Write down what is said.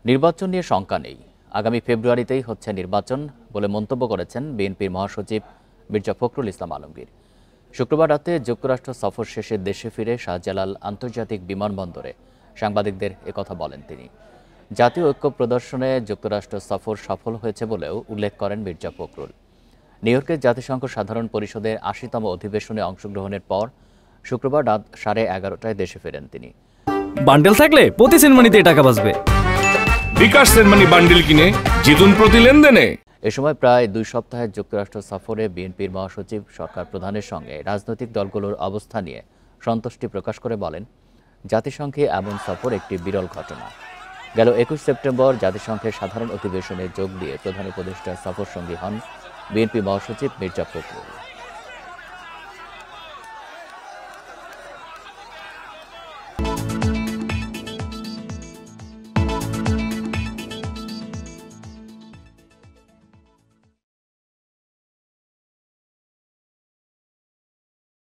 নির্বাচন নিয়ে শঙ্কা নেই, আগামী ফেব্রুয়ারিতেই হচ্ছে নির্বাচন বলে মন্তব্য করেছেন বিএনপির মহাসচিব মির্জা ফখরুল ইসলাম আলমগীর। শুক্রবার রাতে যুক্তরাষ্ট্র সফর শেষে দেশে ফিরে শাহজালাল আন্তর্জাতিক বিমানবন্দরে সাংবাদিকদের একথা বলেন তিনি। জাতীয় ঐক্য প্রদর্শনে যুক্তরাষ্ট্র সফর সফল হয়েছে বলেও উল্লেখ করেন মির্জা ফখরুল। নিউ ইয়র্কের জাতিসংঘ সাধারণ পরিষদের ৮০তম অধিবেশনে অংশগ্রহণের পর শুক্রবার রাত 11:30টায় দেশে ফেরেন তিনি। বান্ডেল থাকলে প্রতি সেনমানিতে টাকা বাঁচবে। বিকাশ সেনমানি বান্ডেল কিনে জিতুন প্রতি লেনদেনে। এ সময় প্রায় 2 সপ্তাহের যুক্তরাষ্ট্র সফরে বিএনপির মহাসচিব সরকার প্রধানের সঙ্গে রাজনৈতিক দলগুলোর অবস্থা নিয়ে সন্তুষ্টি প্রকাশ করে বলেন, জাতিসংঘে এমন সফর একটি বিরল ঘটনা। গেল 21 সেপ্টেম্বর জাতিসংঘের সাধারণ অধিবেশনে যোগ দিয়ে প্রধান উপদেষ্টার সফর সঙ্গী হন বিএনপি মহাসচিব মির্জা ফখরুল।